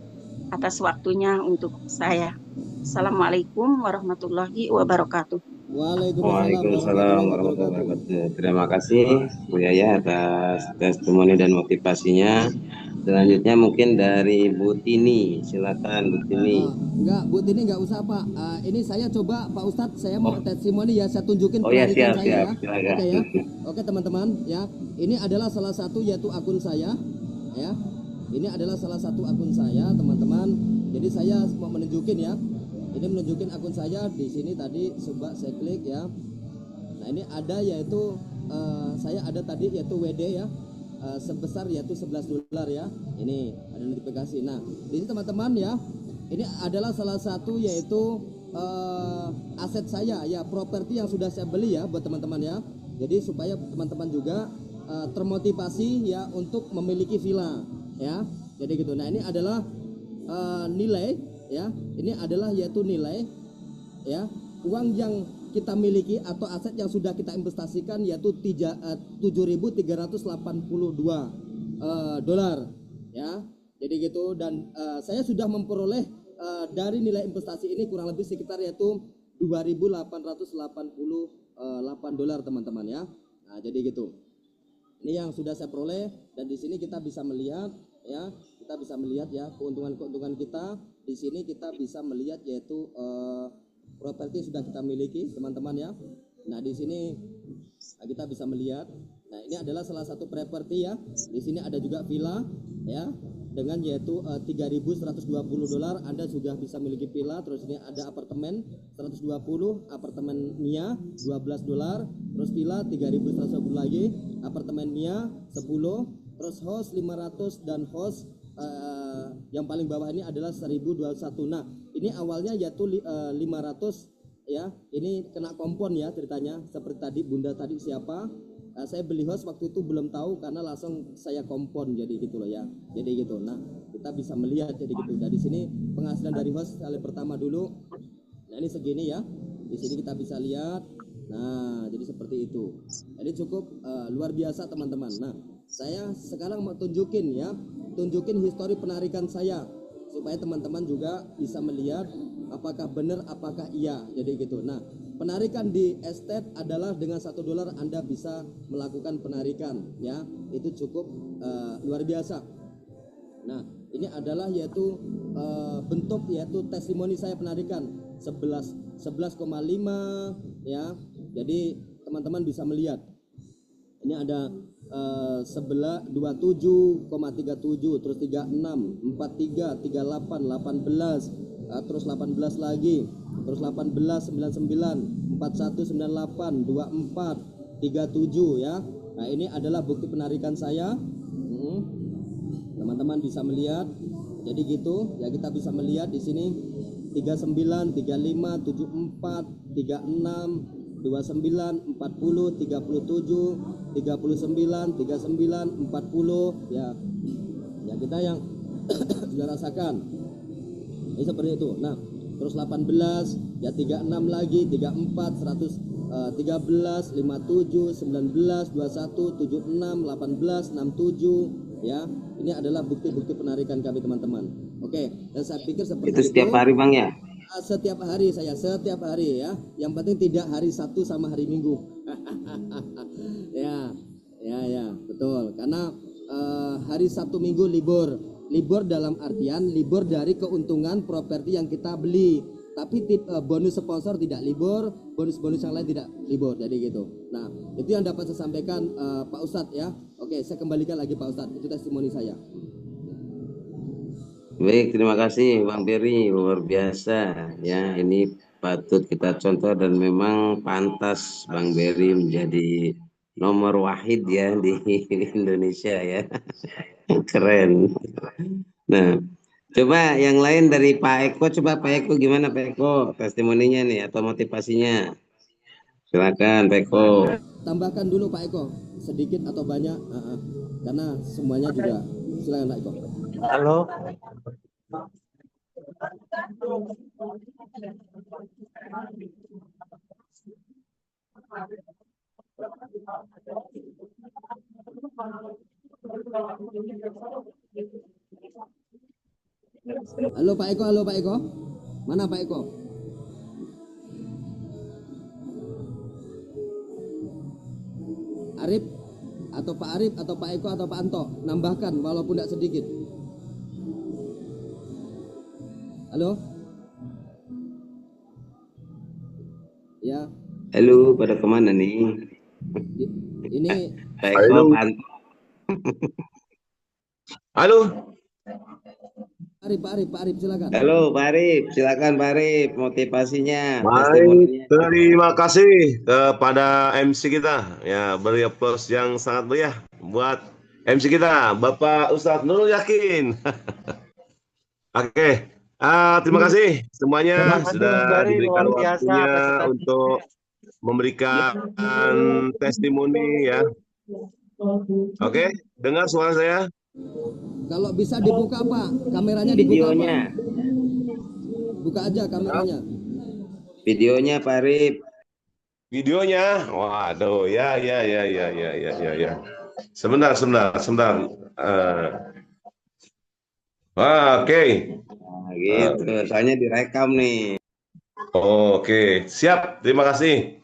atas waktunya untuk saya. Assalamualaikum warahmatullahi wabarakatuh. Waalaikumsalam warahmatullahi wabarakatuh. Terima kasih Bu Yaya atas testimoni dan motivasinya. Selanjutnya mungkin dari Bu Tini, silakan Bu Tini. Enggak, Bu Tini enggak usah Pak. Ini saya coba Pak Ustadz, saya mau testimoni ya, saya tunjukin Oh ya, penarikan siap, saya ya. silakan. Oke ya. Oke teman-teman ya. Ini adalah salah satu yaitu akun saya ya. Ini adalah salah satu akun saya teman-teman. Jadi saya mau menunjukin ya. Ini menunjukin akun saya di sini tadi, coba saya klik ya. Nah ini ada yaitu saya ada tadi yaitu WD ya, sebesar yaitu $11 ya. Ini ada notifikasi. Nah di sini teman-teman ya, ini adalah salah satu yaitu aset saya ya, properti yang sudah saya beli ya buat teman-teman ya. Jadi supaya teman-teman juga termotivasi ya untuk memiliki villa ya. Jadi gitu. Nah ini adalah nilai ya. Ini adalah yaitu nilai ya, uang yang kita miliki atau aset yang sudah kita investasikan yaitu 7.382 dolar ya. Jadi gitu. Dan saya sudah memperoleh dari nilai investasi ini kurang lebih sekitar yaitu 2.888 dolar teman-teman ya. Nah jadi gitu. Ini yang sudah saya peroleh, dan di sini kita bisa melihat ya, kita bisa melihat ya keuntungan kita. Di sini kita bisa melihat yaitu properti sudah kita miliki teman-teman ya. Nah di sini kita bisa melihat. Nah ini adalah salah satu properti ya. Di sini ada juga villa ya, dengan yaitu 3.120 dolar Anda sudah bisa miliki villa. Terus ini ada apartemen 120, apartemen Mia 12 dolar, terus villa 3.120 lagi, apartemen Mia 10, terus house 500, dan house yang paling bawah ini adalah 1.021. Nah ini awalnya yaitu 500 ya, ini kena kompon ya ceritanya. Seperti tadi Bunda tadi siapa, saya beli host waktu itu belum tahu karena langsung saya kompon, jadi gitu loh ya. Jadi gitu. Nah kita bisa melihat jadi gitu. Dari sini penghasilan dari host kali pertama dulu. Nah ini segini ya. Di sini kita bisa lihat. Nah jadi seperti itu. Jadi cukup luar biasa teman-teman. Nah saya sekarang mau tunjukin ya, tunjukin histori penarikan saya supaya teman-teman juga bisa melihat apakah benar apakah iya. Jadi gitu. Nah penarikan di estate adalah dengan $1 Anda bisa melakukan penarikan ya, itu cukup luar biasa. Nah ini adalah yaitu bentuk yaitu testimoni saya penarikan 11,5 ya. Jadi teman-teman bisa melihat ini ada 27,37, terus 36, 43, 38, 18, terus 18 lagi, terus 18, 99, 41, 98, 24, 37 ya. Nah ini adalah bukti penarikan saya. Teman-teman bisa melihat. Jadi gitu ya, kita bisa melihat di sini 39, 35, 74, 36, 29, 40, 37, 39, 39, 40 ya. Ya kita yang sudah rasakan. Ini seperti itu. Nah, terus 18 ya, 36 lagi, 34, 100, 13, 57, 19, 21, 76, 18, 67 ya. Ini adalah bukti-bukti penarikan kami teman-teman. Oke, dan saya pikir seperti itu. Setiap hari Bang ya? Setiap hari saya, setiap hari ya. Yang penting tidak hari Sabtu sama hari Minggu. Ya, betul. Karena hari Sabtu Minggu libur. Libur dalam artian libur dari keuntungan properti yang kita beli. Tapi bonus sponsor tidak libur, bonus-bonus yang lain tidak libur. Jadi gitu. Nah, itu yang dapat saya sampaikan Pak Ustadz ya. Oke, saya kembalikan lagi Pak Ustadz. Itu testimoni saya. Baik, terima kasih Bang Berry, luar biasa ya. Ini patut kita contoh dan memang pantas Bang Berry menjadi nomor wahid ya di Indonesia ya. Keren. Nah, Coba yang lain dari Pak Eko, coba Pak Eko gimana Pak Eko testimoninya nih atau motivasinya? Silakan Pak Eko. Tambahkan dulu Pak Eko, sedikit atau banyak, karena semuanya juga. Silakan Pak Eko. Halo. Halo Pak Eko. Mana Pak Eko? Arif atau Pak Arif atau Pak Eko atau Pak Anto, nambahkan walaupun tidak sedikit. Halo? Ya. Halo, pada kemana nih? Ini Pak Eko, Pak Anto. Halo. Pak Arif silakan. Halo Pak Arif, silakan Pak Arif motivasinya, Baik, testimoninya. terima kasih kepada MC kita. Ya, beri aplaus yang sangat meriah buat MC kita, Bapak Ustadz Nurul Yakin. Oke, terima kasih semuanya sudah diberikan waktunya untuk memberikan testimoni ya. Oke, dengar suara saya? Kalau bisa dibuka Pak, kameranya dibuka Pak. Buka aja kameranya. Videonya Pak Arif. Videonya, waduh, ya. Sebentar. Oke. Nah, gitu, soalnya direkam nih. Oke, siap. Terima kasih.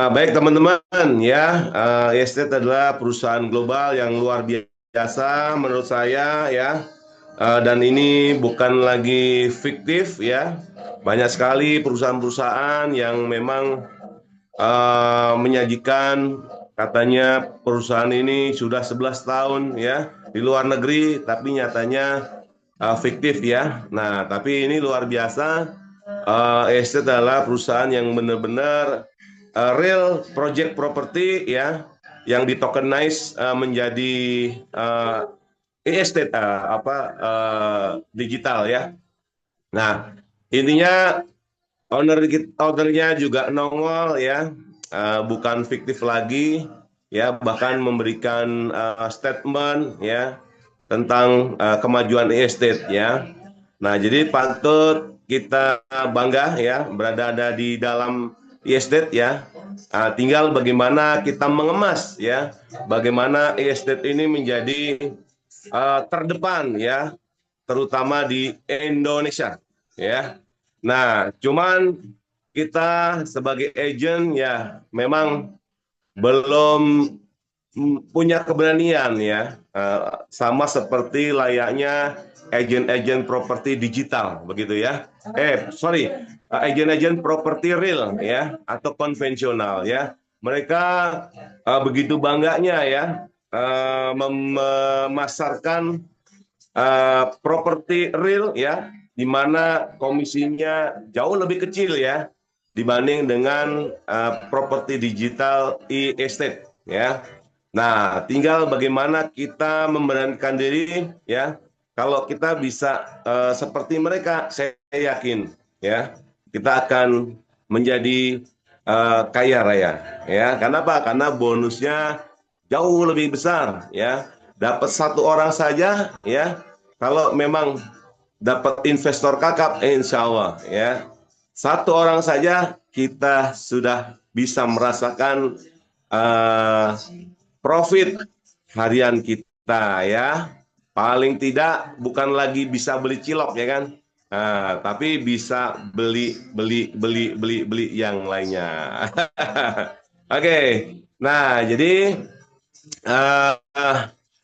Baik teman-teman ya, Estate adalah perusahaan global yang luar biasa menurut saya ya, dan ini bukan lagi fiktif ya. Banyak sekali perusahaan-perusahaan yang memang menyajikan katanya perusahaan ini sudah 11 tahun ya di luar negeri, tapi nyatanya fiktif ya. Nah, tapi ini luar biasa. Estate adalah perusahaan yang benar-benar real project property ya, yang ditokenize menjadi estate digital ya. Nah, intinya ownernya juga nongol ya, bukan fiktif lagi ya, bahkan memberikan statement ya tentang kemajuan estate ya. Nah, jadi patut kita bangga ya berada di dalam estate ya. Tinggal bagaimana kita mengemas ya, bagaimana estate ini menjadi terdepan ya, terutama di Indonesia ya. Nah, cuman kita sebagai agent ya memang belum punya keberanian ya, sama seperti layaknya agen-agen properti digital begitu ya. Agen-agen properti real ya atau konvensional ya. Mereka begitu bangganya ya memasarkan properti real ya, di mana komisinya jauh lebih kecil ya dibanding dengan properti digital e-estate ya. Nah, tinggal bagaimana kita memberanikan diri ya. Kalau kita bisa seperti mereka, saya yakin ya kita akan menjadi kaya raya ya. Kenapa? Karena bonusnya jauh lebih besar ya. Dapat satu orang saja ya. Kalau memang dapat investor kakap, insya Allah ya. Satu orang saja kita sudah bisa merasakan profit harian kita ya. Paling tidak bukan lagi bisa beli cilok ya kan, tapi bisa beli yang lainnya. Oke, nah jadi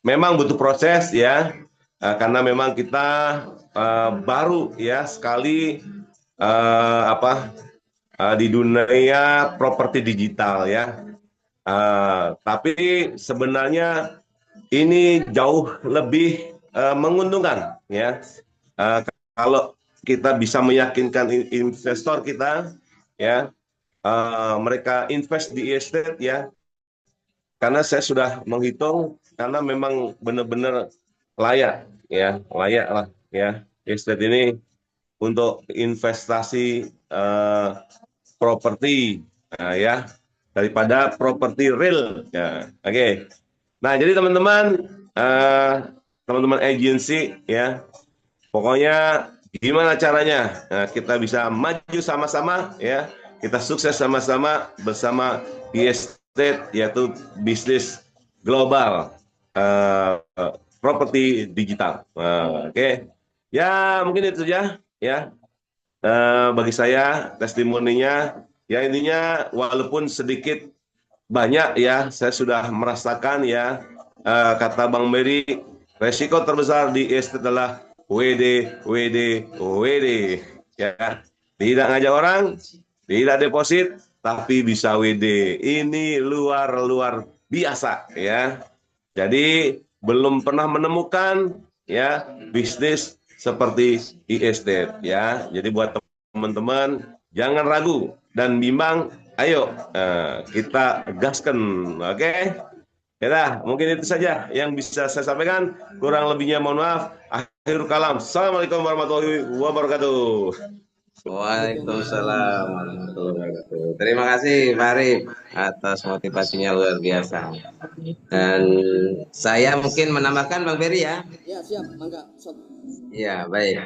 memang butuh proses ya, karena memang kita baru ya sekali di dunia properti digital ya. Tapi sebenarnya ini jauh lebih menguntungkan ya. Kalau kita bisa meyakinkan investor kita ya, mereka invest di estate ya. Karena saya sudah menghitung, karena memang benar-benar layak ya, layak lah ya. estate ini untuk investasi properti, ya, daripada properti real. Ya, oke. Nah, jadi teman-teman, teman-teman agensi, ya, pokoknya gimana caranya kita bisa maju sama-sama, ya, kita sukses sama-sama bersama estate, yaitu bisnis global properti digital. Oke, ya mungkin itu saja, ya. Bagi saya testimoninya, ya intinya walaupun sedikit banyak, ya saya sudah merasakan, ya, kata Bang Mary, resiko terbesar di estate adalah WD, WD, WD, ya, tidak ngajak orang, tidak deposit, tapi bisa WD. Ini luar biasa, ya. Jadi belum pernah menemukan, ya, bisnis seperti e-estate, ya. Jadi buat teman-teman jangan ragu dan bimbang, ayo kita gaskan, oke? Ya, mungkin itu saja yang bisa saya sampaikan. Kurang lebihnya mohon maaf. Akhirul kalam. Assalamualaikum warahmatullahi wabarakatuh. Waalaikumsalam warahmatullahi wabarakatuh. Terima kasih Pak Arif atas motivasinya luar biasa. Dan saya mungkin menambahkan Bang Ferry, ya. Ya, siap, mangga. Ya, baik.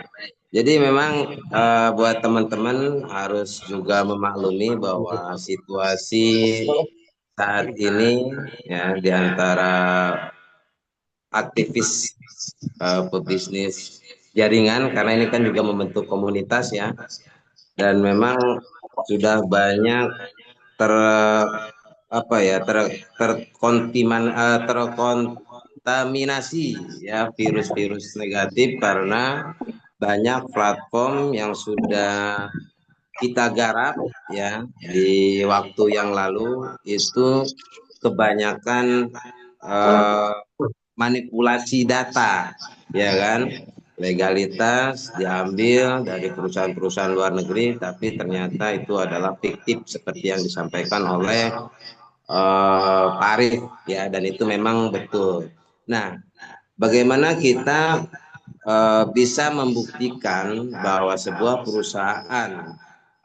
Jadi memang buat teman-teman harus juga memaklumi bahwa situasi saat ini, ya, di antara aktivis pebisnis jaringan, karena ini kan juga membentuk komunitas, ya, dan memang sudah banyak ter apa ya terkontaminasi, ya, virus-virus negatif, karena banyak platform yang sudah kita garap, ya, di waktu yang lalu itu kebanyakan eh, manipulasi data, ya kan, legalitas diambil dari perusahaan-perusahaan luar negeri, tapi ternyata itu adalah fiktif seperti yang disampaikan oleh Pak Arif, ya, dan itu memang betul. Nah, bagaimana kita bisa membuktikan bahwa sebuah perusahaan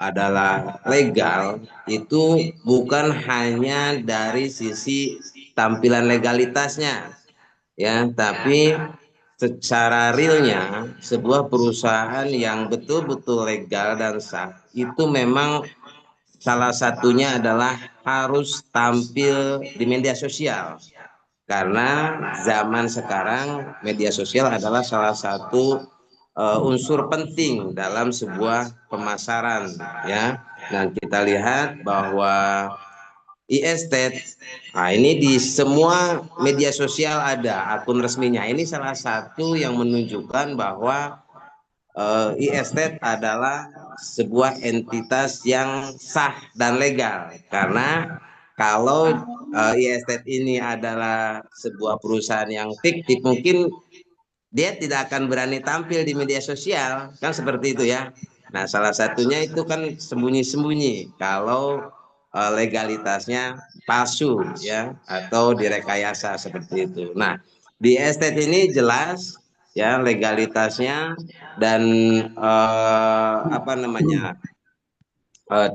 adalah legal itu bukan hanya dari sisi tampilan legalitasnya, ya, tapi secara realnya sebuah perusahaan yang betul-betul legal dan sah itu memang salah satunya adalah harus tampil di media sosial, karena zaman sekarang media sosial adalah salah satu unsur penting dalam sebuah pemasaran, ya. Dan kita lihat bahwa e-estate, nah ini di semua media sosial ada akun resminya. Ini salah satu yang menunjukkan bahwa e-estate adalah sebuah entitas yang sah dan legal, karena kalau e-estate ini adalah sebuah perusahaan yang fiktif, mungkin dia tidak akan berani tampil di media sosial, kan seperti itu, ya. Nah, salah satunya itu kan sembunyi-sembunyi kalau legalitasnya palsu, ya, atau direkayasa seperti itu. Nah, di estate ini jelas, ya, legalitasnya dan apa namanya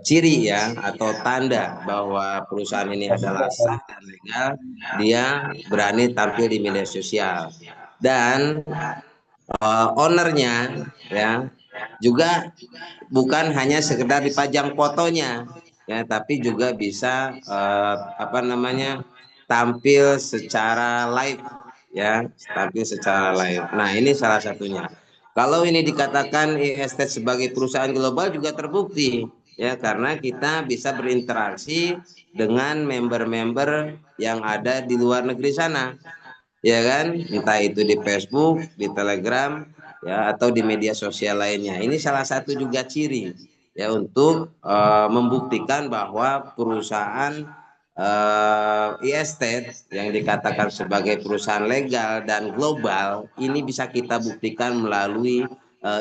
ciri, ya, atau tanda bahwa perusahaan ini adalah sah dan legal, dia berani tampil di media sosial, dan ownernya, ya, juga bukan hanya sekedar dipajang fotonya, ya, tapi juga bisa apa namanya tampil secara live, ya, tampil secara live. Nah, ini salah satunya. Kalau ini dikatakan e-estate sebagai perusahaan global juga terbukti, ya, karena kita bisa berinteraksi dengan member-member yang ada di luar negeri sana, ya kan, entah itu di Facebook, di Telegram, ya, atau di media sosial lainnya. Ini salah satu juga ciri, ya, untuk membuktikan bahwa perusahaan e-estate yang dikatakan sebagai perusahaan legal dan global ini bisa kita buktikan melalui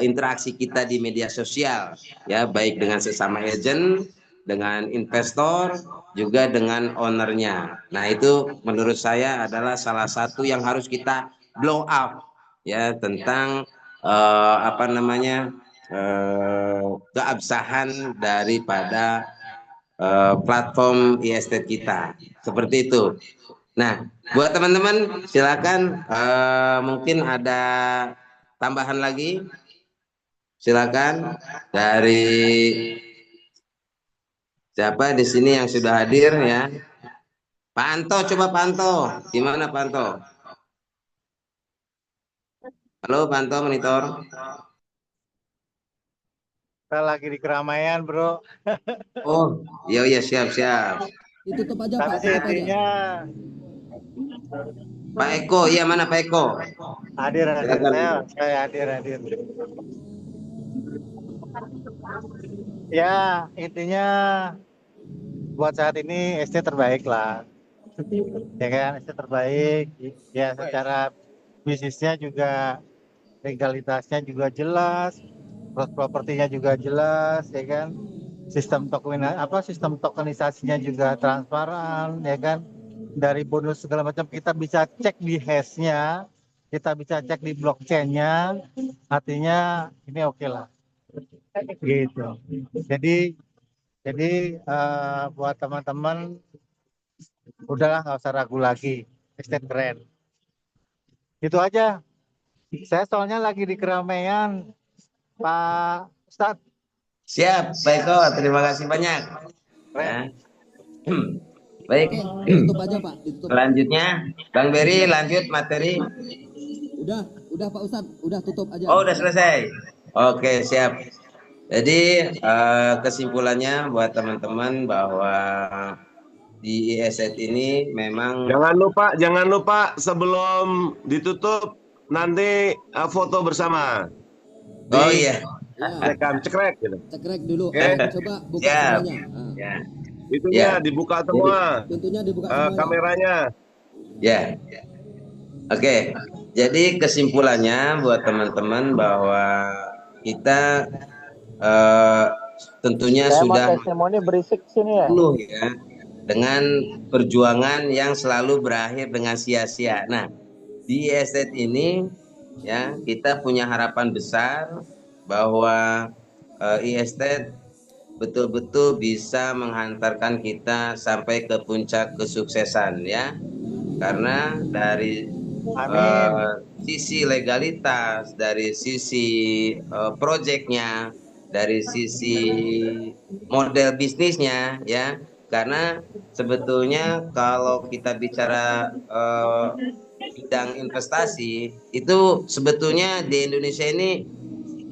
interaksi kita di media sosial, ya, baik dengan sesama agent, dengan investor, juga dengan ownernya. Nah, itu menurut saya adalah salah satu yang harus kita blow up, ya, tentang apa namanya keabsahan daripada platform e-estate kita. Seperti itu. Nah, buat teman-teman silakan mungkin ada tambahan lagi. Silakan dari siapa di sini yang sudah hadir ya. Pak Anto, coba Pak Anto. Gimana Pak Anto? Halo Pak Anto, monitor. Kita lagi di keramaian, bro. Oh, iya iya siap siap. Ditutup aja Tapi Pak, tutup aja. intinya Pak Eko, iya mana Pak Eko? hadir. Silakan. Saya hadir. Ya, intinya buat saat ini ST terbaik lah. Ya kan, ST terbaik. Ya, secara bisnisnya juga, legalitasnya juga jelas, cross propertinya juga jelas, ya kan. Sistem tokenisasinya juga transparan, ya kan. Dari bonus segala macam kita bisa cek di hash-nya, kita bisa cek di blockchain-nya, artinya ini oke lah. Gitu. Jadi buat teman-teman udahlah nggak usah ragu lagi, estate keren. Itu aja. Saya soalnya lagi di keramaian, Pak Ustadz. Siap, Pak Eko, terima kasih banyak. Ya. Baik. Oke, ditutup aja Pak, ditutup. Selanjutnya, Bang Beri lanjut materi. Udah Pak Ustadz, udah tutup aja. Oh, udah selesai. Oke, siap. Jadi kesimpulannya buat teman-teman bahwa di e-asset ini memang Jangan lupa sebelum ditutup nanti foto bersama. Oh iya. Ya, Cekrek gitu. cekrek dulu. Oke. Coba buka Siap. semuanya. Nah, Ya. Itunya Ya. dibuka semua. pintunya dibuka semuanya. Kameranya. Ya. Oke. Jadi kesimpulannya buat teman-teman bahwa kita tentunya sudah testimoni berisik sini ya. penuh ya dengan perjuangan yang selalu berakhir dengan sia-sia. Nah, di estate ini ya kita punya harapan besar bahwa e-estate betul-betul bisa menghantarkan kita sampai ke puncak kesuksesan ya. Karena dari sisi legalitas, dari sisi proyeknya, dari sisi model bisnisnya ya. Karena sebetulnya kalau kita bicara bidang investasi itu sebetulnya di Indonesia ini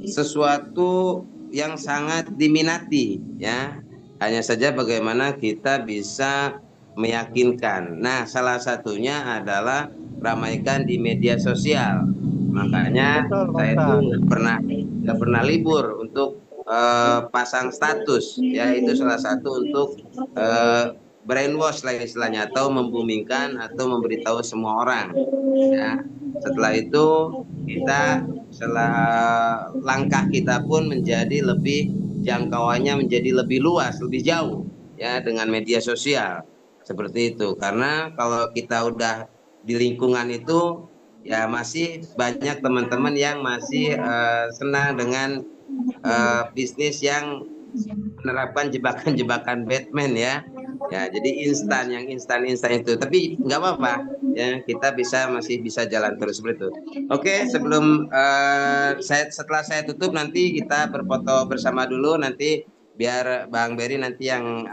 sesuatu yang sangat diminati ya. Hanya saja bagaimana kita bisa meyakinkan. Nah, salah satunya adalah ramaikan di media sosial. Makanya saya itu nggak pernah libur untuk pasang status ya, itu salah satu untuk brainwash lah istilahnya, atau membumingkan atau memberitahu semua orang ya. Setelah itu kita langkah kita pun menjadi lebih, jangkauannya menjadi lebih luas, lebih jauh ya dengan media sosial seperti itu. Karena kalau kita udah di lingkungan itu ya masih banyak teman-teman yang masih senang dengan bisnis yang menerapkan jebakan-jebakan Batman ya. Ya, jadi yang instan itu. Tapi nggak apa-apa ya, kita masih bisa jalan terus seperti itu. Oke, sebelum setelah saya tutup nanti kita berfoto bersama dulu, nanti biar Bang Beri nanti yang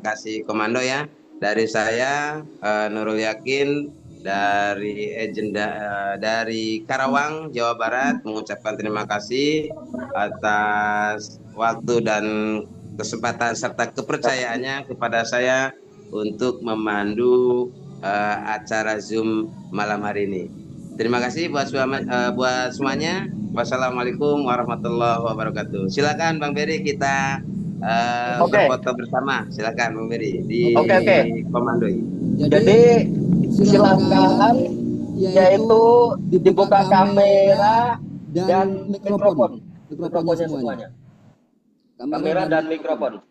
kasih komando ya. Dari saya Nurul Yakin dari dari Karawang, Jawa Barat, mengucapkan terima kasih atas waktu dan kesempatan serta kepercayaannya kepada saya untuk memandu acara Zoom malam hari ini. Terima kasih buat semuanya. Wassalamualaikum warahmatullahi wabarakatuh. Silakan Bang Beri, kita berfoto bersama. Silakan Bang Beri di komandoi. Jadi silakan yaitu dibuka kamera dan mikrofonnya semuanya. Kamera dan mikrofon.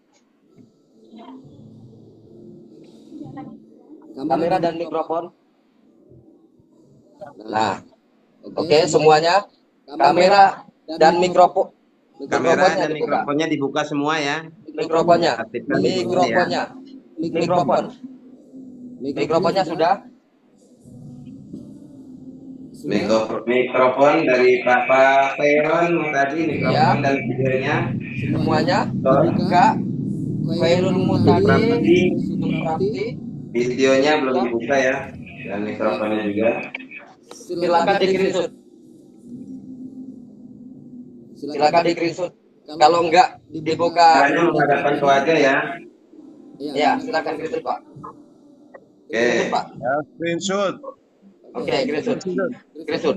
Kamera dan mikrofon. Nah, oke semuanya. kamera dan mikrofon. Kamera dan dibuka. mikrofonnya dibuka semua ya. Mikrofonnya. Aktifkan di sini ya. Mikrofonnya sudah. Mikrofon dari Bapak Peron tadi, mikrofon dan videonya Semuanya dibuka. Khairul Mutadi, videonya belum dibuka ya, dan mikrofonnya juga. silakan di-screenshot. Silakan di-screenshot. Kalau enggak dibuka. Caranya menghadapkan ke wajah ya. Ya, silakan screenshot, Pak. Oke. Pak. Ya, screenshot. Oke, screenshot. Screenshot.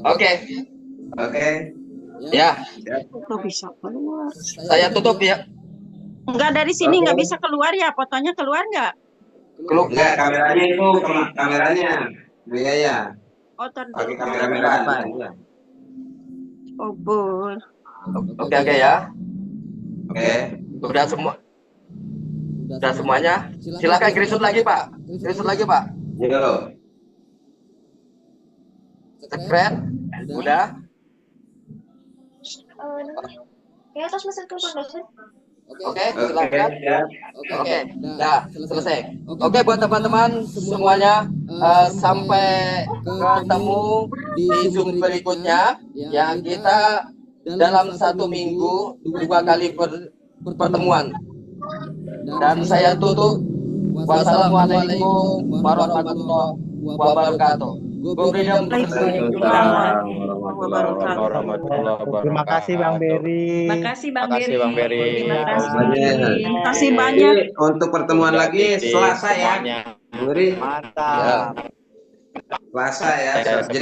Oke. Oke. Ya, Kok bisa keluar? saya tutup ya. Enggak, dari sini nggak bisa keluar ya? Fotonya keluar nggak? Enggak, kameranya itu kameranya. Iya. Oh, Pakai kamera merah apa? Iya. Oh, bol. Oke ya. Oke. Sudah semua. Sudah semuanya. Silakan screenshot lagi, Pak. Screenshot lagi, Pak. Yo. Screen. Udah. Ya, terus mesin telepon dosen. Oke, silakan. Ya. Oke, dah selesai. Oke, buat teman-teman semuanya, sampai ketemu di Zoom berikutnya. Yang kita dalam 1 minggu 2 kali pertemuan. Dan saya tutup. Wassalamualaikum warahmatullahi wabarakatuh. Terima kasih Bang Beri. Makasih Bang Makasih, Bang Beri. Terima kasih. Terima kasih banyak. Untuk pertemuan lagi Selasa ya. Semuanya. Beri. Mantap. Selasa ya. Jadi